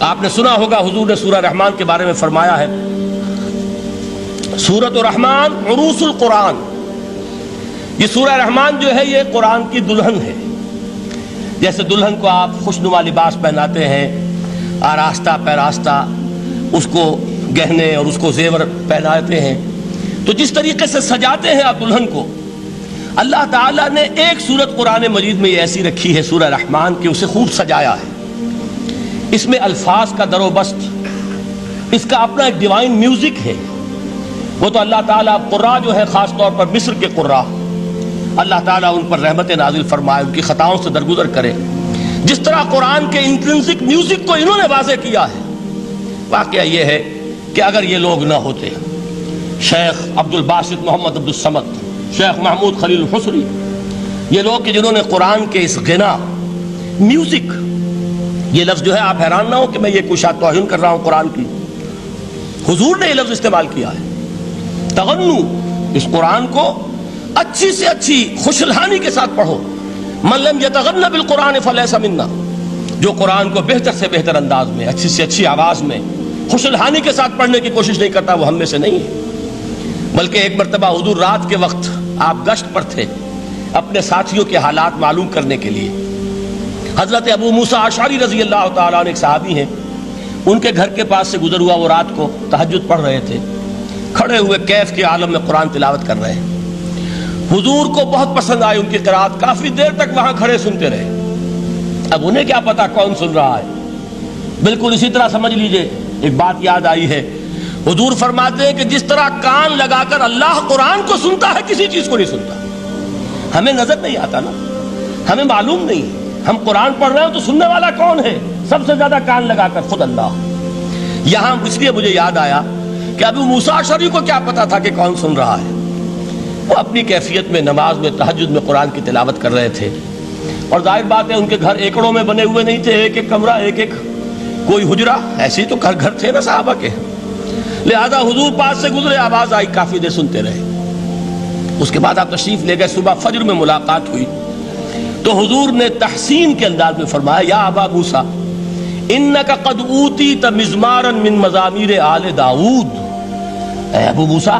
آپ نے سنا ہوگا حضور نے سورہ رحمان کے بارے میں فرمایا ہے، سورۃ الرحمان عروس القرآن. یہ سورہ رحمان جو ہے یہ قرآن کی دلہن ہے. جیسے دلہن کو آپ خوشنما لباس پہناتے ہیں، آراستہ پیراستہ اس کو گہنے اور اس کو زیور پہناتے ہیں، تو جس طریقے سے سجاتے ہیں آپ دلہن کو، اللہ تعالیٰ نے ایک سورت قرآن مجید میں یہ ایسی رکھی ہے سورہ رحمان کہ اسے خوب سجایا ہے. اس میں الفاظ کا در و بست، اس کا اپنا ایک ڈیوائن میوزک ہے. وہ تو اللہ تعالیٰ قراء جو ہے خاص طور پر مصر کے قراء، اللہ تعالیٰ ان پر رحمت نازل فرمائے، ان کی خطاؤں سے درگزر کرے. جس طرح قرآن کے انٹرنسک میوزک کو انہوں نے واضح کیا ہے. واقعہ یہ ہے کہ اگر یہ لوگ نہ ہوتے، شیخ عبد الباسط محمد عبد الصمد، شیخ محمود خلیل الحصری، یہ لوگ کہ جنہوں نے قرآن کے اس غنا میوزک، یہ لفظ جو ہے آپ حیران نہ ہو کہ میں یہ کوئی شاید توہین کر رہا ہوں قرآن کی، حضور نے یہ لفظ استعمال کیا ہے. تغنو، اس قرآن کو اچھی سے اچھی خوشلہانی کے ساتھ پڑھو. من لم یتغن بالقرآن فلیس منا، جو قرآن کو بہتر سے بہتر انداز میں، اچھی سے اچھی آواز میں، خوشلہانی کے ساتھ پڑھنے کی کوشش نہیں کرتا، وہ ہم میں سے نہیں ہے. بلکہ ایک مرتبہ حضور رات کے وقت آپ گشت پر تھے اپنے ساتھیوں کے حالات معلوم کرنے کے لیے. حضرت ابو موسیٰ اشعری رضی اللہ تعالیٰ عنہ ایک صحابی ہیں، ان کے گھر کے پاس سے گزر ہوا، وہ رات کو تہجد پڑھ رہے تھے، کھڑے ہوئے کیف کے عالم میں قرآن تلاوت کر رہے ہیں. حضور کو بہت پسند آئی ان کی قرات، کافی دیر تک وہاں کھڑے سنتے رہے. اب انہیں کیا پتا کون سن رہا ہے. بالکل اسی طرح سمجھ لیجئے ایک بات یاد آئی ہے. حضور فرماتے ہیں کہ جس طرح کان لگا کر اللہ قرآن کو سنتا ہے، کسی چیز کو نہیں سنتا. ہمیں نظر نہیں آتا نا، ہمیں معلوم نہیں، ہم قرآن پڑھ رہے ہیں تو سننے والا کون ہے؟ سب سے زیادہ کان لگا کر خود اللہ. یہاں اس لیے مجھے یاد آیا کہ ابو موسیٰ اشعری کو کیا پتا تھا کہ کون سن رہا ہے. وہ اپنی کیفیت میں نماز میں تہجد میں قرآن کی تلاوت کر رہے تھے، اور ظاہر بات ہے ان کے گھر ایکڑوں میں بنے ہوئے نہیں تھے، ایک ایک کمرہ، ایک ایک کوئی حجرہ، ایسے تو گھر تھے نا صحابہ کے. لہذا حضور پاس سے گزرے، آواز آئی، کافی دیر سنتے رہے. اس کے بعد آپ تشریف لے گئے، صبح فجر میں ملاقات ہوئی تو حضور نے تحسین کے انداز میں فرمایا، یا ابا موسیٰ انک قد اوتیت مزمارا من مزامیر آل داؤد. اے ابو موسیٰ،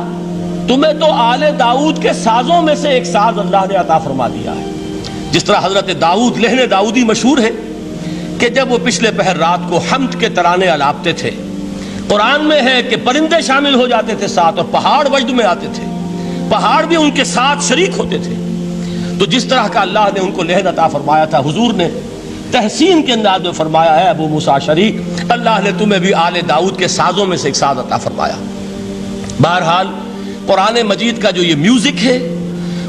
تمہیں تو آل داؤد کے سازوں میں سے ایک ساز اللہ نے عطا فرما دیا ہے. جس طرح حضرت داؤد، لہن داؤدی مشہور ہے کہ جب وہ پچھلے پہر رات کو حمد کے ترانے الاپتے تھے، قرآن میں ہے کہ پرندے شامل ہو جاتے تھے ساتھ، اور پہاڑ وجد میں آتے تھے، پہاڑ بھی ان کے ساتھ شریک ہوتے تھے. تو جس طرح کا اللہ نے ان کو لہن عطا فرمایا تھا، حضور نے تحسین کے انداز میں فرمایا ہے، ابو موسیٰ اشعری، اللہ نے تمہیں بھی آل داؤد کے سازوں میں سے ایک ساز عطا فرمایا. بہرحال قرآن مجید کا جو یہ میوزک ہے،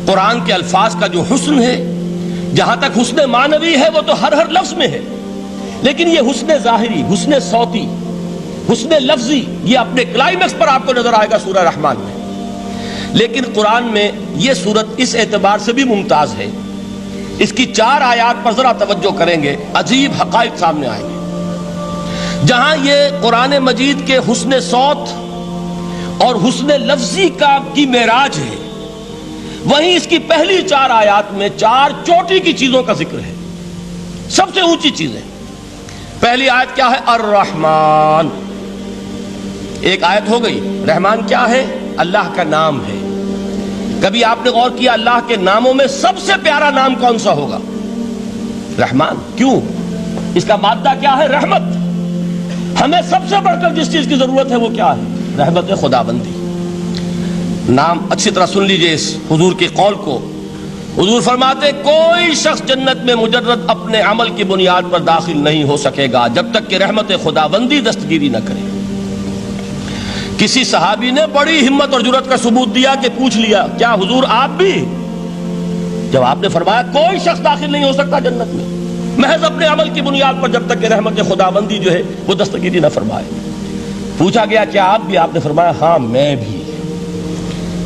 قرآن کے الفاظ کا جو حسن ہے، جہاں تک حسن معنوی ہے وہ تو ہر لفظ میں ہے، لیکن یہ حسن ظاہری، حسن صوتی، حسن لفظی، یہ اپنے کلائمیکس پر آپ کو نظر آئے گا سورہ رحمان میں. لیکن قرآن میں یہ سورت اس اعتبار سے بھی ممتاز ہے، اس کی 4 آیات پر ذرا توجہ کریں گے، عجیب حقائق سامنے آئیں گے. جہاں یہ قرآن مجید کے حسن صوت اور حسن لفظی کی معراج ہے، وہیں اس کی پہلی 4 آیات میں 4 چوٹی کی چیزوں کا ذکر ہے، سب سے اونچی چیزیں. پہلی آیت کیا ہے؟ الرحمن. ایک آیت ہو گئی. رحمان کیا ہے؟ اللہ کا نام ہے. کبھی آپ نے غور کیا اللہ کے ناموں میں سب سے پیارا نام کون سا ہوگا؟ رحمان. کیوں؟ اس کا مادہ کیا ہے؟ رحمت. ہمیں سب سے بڑھ کر جس چیز کی ضرورت ہے وہ کیا ہے؟ رحمت خداوندی. نام اچھی طرح سن لیجئے اس حضور کے قول کو. حضور فرماتے کوئی شخص جنت میں مجرد اپنے عمل کی بنیاد پر داخل نہیں ہو سکے گا جب تک کہ رحمت خداوندی دستگیری نہ کرے. کسی صحابی نے بڑی ہمت اور جرأت کا ثبوت دیا کہ پوچھ لیا، کیا حضور آپ بھی؟ جب آپ نے فرمایا کوئی شخص داخل نہیں ہو سکتا جنت میں محض اپنے عمل کی بنیاد پر جب تک کہ رحمت خداوندی جو ہے وہ دستگیری نہ فرمائے. پوچھا گیا کیا آپ بھی؟ آپ نے فرمایا ہاں میں بھی.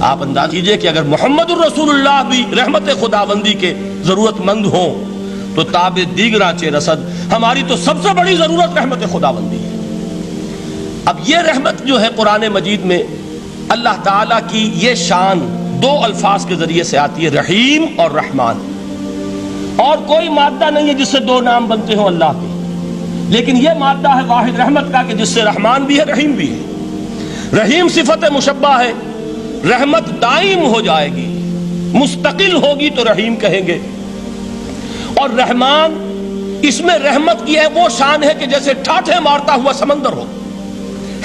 آپ انداز کیجئے کہ اگر محمد الرسول اللہ بھی رحمت خداوندی کے ضرورت مند ہوں تو تاب دیگراں چے رسد، ہماری تو سب سے بڑی ضرورت رحمت خداوندی ہے. اب یہ رحمت جو ہے قرآن مجید میں اللہ تعالیٰ کی یہ شان 2 الفاظ کے ذریعے سے آتی ہے، رحیم اور رحمان. اور کوئی مادہ نہیں ہے جس سے 2 نام بنتے ہوں اللہ کے. لیکن یہ مادہ ہے واحد رحمت کا کہ جس سے رحمان بھی ہے رحیم بھی ہے. رحیم صفت مشبہ ہے. رحمت دائم ہو جائے گی، مستقل ہوگی تو رحیم کہیں گے. اور رحمان، اس میں رحمت کی ہے وہ شان ہے کہ جیسے ٹھاٹھے مارتا ہوا سمندر ہو،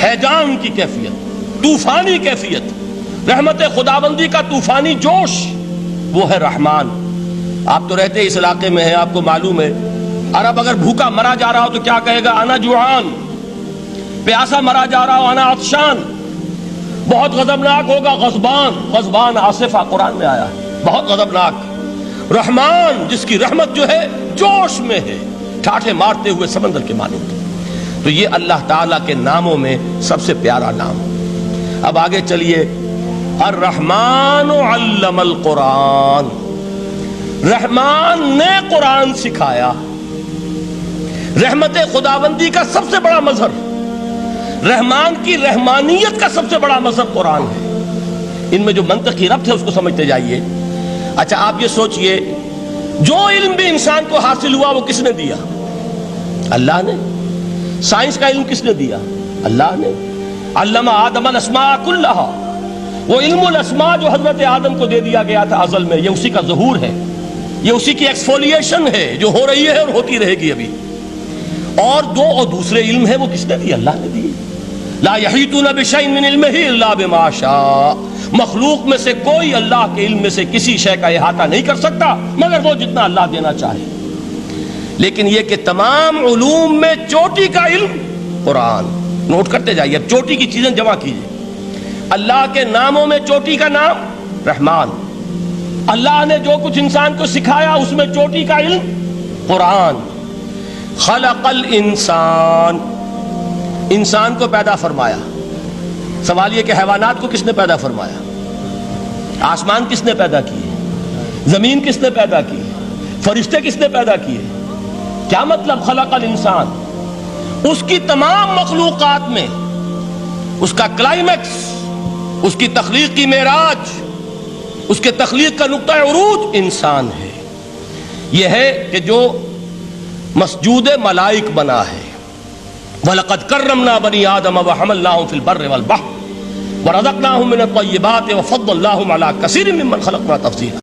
ہیجان کی کیفیت، طوفانی کیفیت، رحمت خداوندی کا طوفانی جوش، وہ ہے رحمان. آپ تو رہتے اس علاقے میں ہیں، آپ کو معلوم ہے عرب اگر بھوکا مرا جا رہا ہو تو کیا کہے گا؟ انا جوعان. پیاسا مرا جا رہا ہو انا عطشان. بہت غضبناک ہوگا غضبان. غضبان آصفہ قرآن میں آیا ہے، بہت غضبناک. رحمان جس کی رحمت جو ہے جوش میں ہے، ٹھاٹھے مارتے ہوئے سمندر کے مانند. تو یہ اللہ تعالیٰ کے ناموں میں سب سے پیارا نام. اب آگے چلیے. الرحمن علم القرآن، رحمان نے قرآن سکھایا. رحمت خداوندی کا سب سے بڑا مظہر، رحمان کی رحمانیت کا سب سے بڑا مظہر قرآن ہے. ان میں جو منطقی ربط ہے اس کو سمجھتے جائیے. اچھا آپ یہ سوچئے، جو علم بھی انسان کو حاصل ہوا وہ کس نے دیا؟ اللہ نے. سائنس کا علم کس نے دیا؟ اللہ نے. علم آدم الاسماء کلہا، وہ علم الاسماء جو حضرت آدم کو دے دیا گیا تھا ازل میں، یہ اسی کا ظہور ہے، یہ اسی کی ایکسفولیشن ہے جو ہو رہی ہے اور ہوتی رہے گی ابھی. اور دوسرے علم ہے وہ کس نے دی؟ اللہ نے دی. لا یحیطون بشیء من علمہ الا بما شاء، مخلوق میں سے کوئی اللہ کے علم میں سے کسی شے کا احاطہ نہیں کر سکتا مگر وہ جتنا اللہ دینا چاہے. لیکن یہ کہ تمام علوم میں چوٹی کا علم قرآن. نوٹ کرتے جائیے، اب چوٹی کی چیزیں جمع کیجیے. اللہ کے ناموں میں چوٹی کا نام رحمان. اللہ نے جو کچھ انسان کو سکھایا اس میں چوٹی کا علم قرآن. خلق الانسان، انسان کو پیدا فرمایا. سوال یہ کہ حیوانات کو کس نے پیدا فرمایا؟ آسمان کس نے پیدا کیے؟ زمین کس نے پیدا کی؟ فرشتے کس نے پیدا کیے؟ کیا مطلب خلق الانسان؟ اس کی تمام مخلوقات میں اس کا کلائمیکس، اس کی تخلیق کی معراج، اس کے تخلیق کا نقطہ عروج انسان ہے. یہ ہے کہ جو مسجود ملائک بنا ہے. وَلَقَدْ كَرَّمْنَا بَنِي آدَمَ وَحَمَلْنَاهُمْ فِي الْبَرِّ وَالْبَحْرِ وَرَزَقْنَاهُمْ مِنَ الطَّيِّبَاتِ وَفَضَّلْنَاهُمْ عَلَى كَثِيرٍ مِّمَّنْ خَلَقْنَا تَفْضِيلًا.